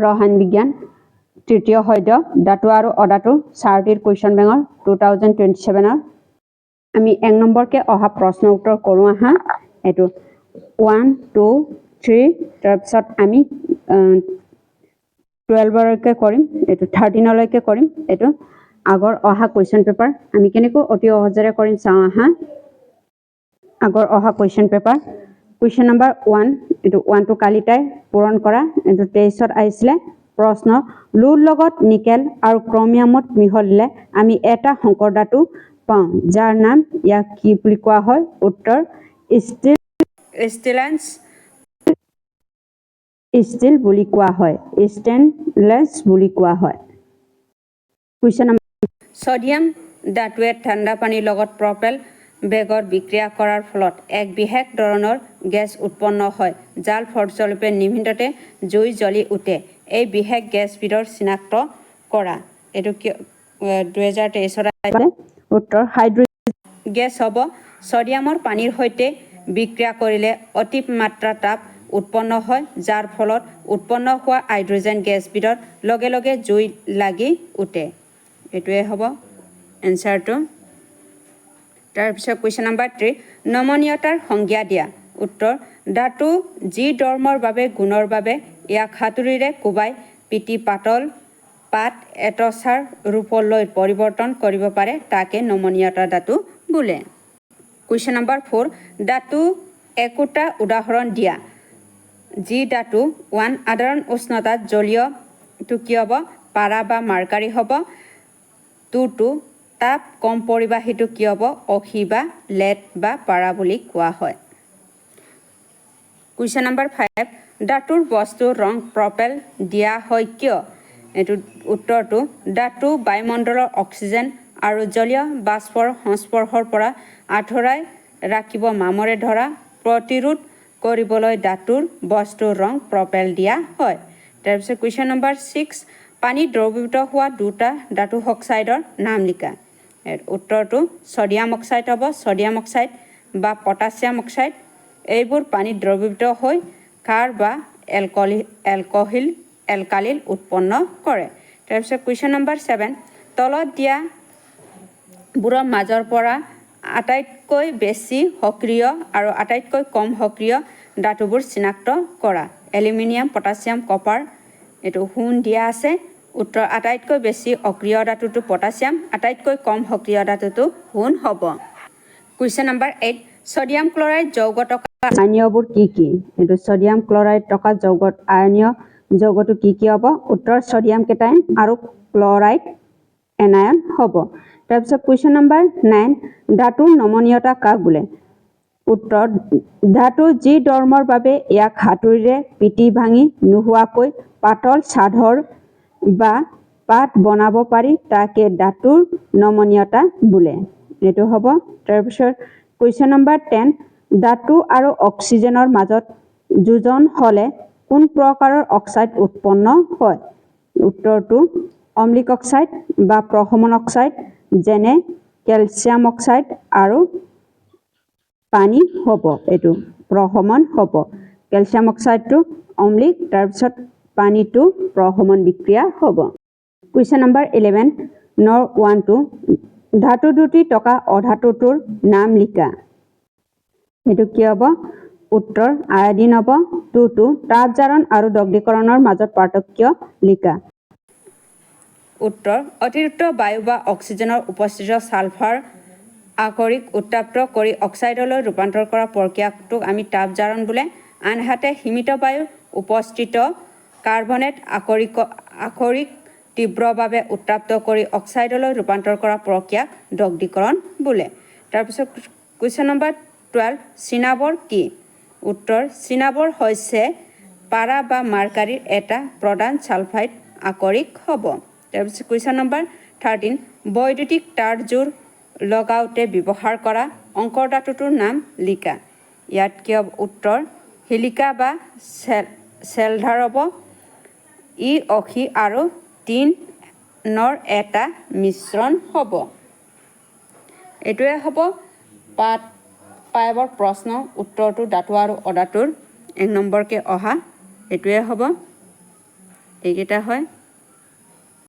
ৰসায়ন বিজ্ঞান তৃতীয় সদ্য ধাতু আৰু অধাতু চাৰ্টিৰ কুৱেশ্যন বেংকৰ 2027 আমি 1 নম্বৰকে অহা প্ৰশ্ন উত্তৰ কৰোঁ আহা এটো 1 2 3 তাৰপিছত আমি 12 লৈকে কৰিম এটো 13 লৈকে কৰিম এটো আগৰ অহা কুৱেশ্যন পেপাৰ আমি কেনেকৈ অতি সহজৰে কৰিম চাওঁ আহা আগৰ অহা কুৱেশ্যন পেপাৰ কুৱেশ্যন নম্বৰ 1 এটো 1 টু কালিটাই পূৰণ কৰা এটো 23ত আহিছিলে প্ৰশ্ন লুৰ লগত নিকেল আৰু ক্ৰমিয়ামত মিহলিলে আমি এটা সংকৰ ধাতু পাওঁ যাৰ নাম ইয়াক কি বুলি কোৱা হয় উত্তৰ ষ্টিল বুলি কোৱা হয় ষ্টেনলেছ বুলি কোৱা হয় কুৱেশ্যন নম্বৰ সোডিয়াম ধাতুৱে ঠাণ্ডা পানীৰ লগত প্ৰপেল বেগৰ বিক্ৰিয়া কৰাৰ ফলত এক বিশেষ ধৰণৰ গেছ উৎপন্ন হয় যাৰ ফলস্বৰূপে নিমিষতে জুই জ্বলি উঠে এই বিশেষ গেছবিধৰ চিনাক্ত কৰা এটো 2023 উত্তৰ হাইড্ৰজেন গেছ হ'ব সোডিয়ামৰ পানীৰ সৈতে বিক্ৰিয়া কৰিলে অতি মাত্ৰা তাপ উৎপন্ন হয় যাৰ ফলত উৎপন্ন হোৱা হাইড্ৰজেন গেছবিধৰ লগে লগে জুই লাগি উঠে এটোৱে হ'ব এনসাৰটো তাৰপিছত কুৱেশ্যন নম্বৰ 3 নমনীয়তাৰ সংজ্ঞা দিয়া উত্তৰ ধাতু যি ধৰ্মৰ বাবে গুণৰ বাবে ইয়াক হাতুৰিৰে কোবাই পিটি পাতল পাত এটছাৰ ৰূপলৈ পৰিৱৰ্তন কৰিব পাৰে তাকে নমনীয়তাৰ ধাতু বোলে কুৱেশ্যন নম্বৰ 4 ধাতু একোটা উদাহৰণ দিয়া যি ধাতু 1 সাধাৰণ উষ্ণতাত জলীয় টু কি হ'ব পাৰা বা মাৰ্কাৰী হ'ব 2 তাপ কম পৰিবাহীটো কি হ'ব অসি বা লেড বা পাৰা বুলি কোৱা হয় কুৱেশ্যন নম্বৰ 5 ধাতুৰ বস্তুৰ ৰং প্ৰপেল দিয়া হয় কিয় এটো উত্তৰটো ধাতু বায়ুমণ্ডলৰ অক্সিজেন আৰু জলীয় বাষ্পৰ সংস্পৰ্শৰ পৰা আঁতৰাই ৰাখিব মামৰে ধৰা প্ৰতিৰোধ কৰিবলৈ ধাতুৰ বস্তুৰ ৰং প্ৰপেল দিয়া হয় তাৰপিছত কুৱেশ্যন নম্বৰ 6 পানীত দ্ৰৱীভূত হোৱা দুটা ধাতু অক্সাইডৰ নাম লিখা উত্তৰটো সোডিয়াম অক্সাইড হ'ব সোডিয়াম অক্সাইড বা পটাছিয়াম অক্সাইড এইবোৰ পানীত দ্ৰৱীভূত হৈ ক্ষাৰ বা এলকালিল উৎপন্ন কৰে তাৰপিছত কুৱেশ্যন নম্বৰ 7 তলত দিয়া বোৰৰ মাজৰ পৰা আটাইতকৈ বেছি সক্ৰিয় আৰু আটাইতকৈ কম সক্ৰিয় ধাতুবোৰ চিনাক্ত কৰা এলুমিনিয়াম পটাছিয়াম কপাৰ এটো সোণ দিয়া আছে উত্তৰ আটাইতকৈ বেছি সক্ৰিয় ধাতুটো পটাছিয়াম আটাইতকৈ কম সক্ৰিয় ধাতুটো সোণ হ'ব কুৱেশ্যন নম্বৰ 8 সোডিয়াম ক্লৰাইড যৌগ থকা আয়নীয়বোৰ কি এটো সোডিয়াম ক্লৰাইড থকা যৌগত আয়নীয় যৌগটো কি হ'ব উত্তৰ সোডিয়াম কেটায়ন আৰু ক্লৰাইড এনায়ন হ'ব তাৰপিছত কুৱেশ্যন নম্বৰ 9 ধাতুৰ নমনীয়তা কাক বোলে উত্তৰ ধাতু যি ধৰ্মৰ বাবে ইয়াক হাতুৰিৰে পিটি ভাঙি নোহোৱাকৈ পাতল চাদৰ বা পাত বনাব পাৰি তাকে ধাতুৰ নমনীয়তা বোলে এটো হ'ব তাৰপিছত কুৱেশ্যন নম্বৰ 10 ধাতু আৰু অক্সিজেনৰ মাজত যোজন হলে কোন প্ৰকাৰৰ অক্সাইড উৎপন্ন হয় উত্তৰটো অম্লিক অক্সাইড বা প্ৰশমন অক্সাইড যেনে কেলছিয়াম অক্সাইড আৰু পানী হ'ব এটো প্ৰশমন হ'ব কেলছিয়াম অক্সাইডটো অম্লিক তাৰপিছত পানীটো প্ৰশমন বিক্ৰিয়া হ'ব কুৱেশ্যন নম্বৰ 11 নৰ 1 2 ধাতু দুটি টকা অধাতুটোৰ নাম লিখা এটো কি হ'ব উত্তৰ আয়োডিন হ'ব 2 তাপ জাৰণ আৰু দগ্ধীকৰণৰ মাজত পাৰ্থক্য লিখা উত্তৰ অতিৰিক্ত বায়ু বা অক্সিজেনৰ উপস্থিতিত সালফাৰ আকৰিক উত্তাপ্ত কৰি অক্সাইডলৈ ৰূপান্তৰ কৰা প্ৰক্ৰিয়াটোক আমি তাপ জাৰণ বোলে আনহাতে সীমিত বায়ুৰ উপস্থিত কাৰ্বনেট আকৰিক তীব্ৰভাৱে উত্তাপ্ত কৰি অক্সাইডলৈ ৰূপান্তৰ কৰা প্ৰক্ৰিয়াক দগ্ধীকৰণ বোলে তাৰপিছত কুৱেশ্যন নম্বৰ 12 চিনাবৰ কি উত্তৰ চিনাবৰ হৈছে পাৰা বা মাৰ্কাৰীৰ এটা প্ৰধান সালফাইড আকৰিক হ'ব তাৰপিছত কুৱেশ্যন নম্বৰ 13 বৈদ্যুতিক তাঁৰ জোৰ লগাওঁতে ব্যৱহাৰ কৰা অংকৰ ধাতুটোৰ নাম লিখা ইয়াত কি হ'ব উত্তৰ সিলিকা বা চেলভাৰ হ'ব ই অসি আৰু টিনৰ এটা মিশ্ৰণ হ'ব এটোৱে হ'ব পাঠ 5ৰ প্ৰশ্ন উত্তৰটো ধাতু আৰু অধাতুৰ 1 নম্বৰকে অহা এটোৱে হ'ব এইকেইটা হয়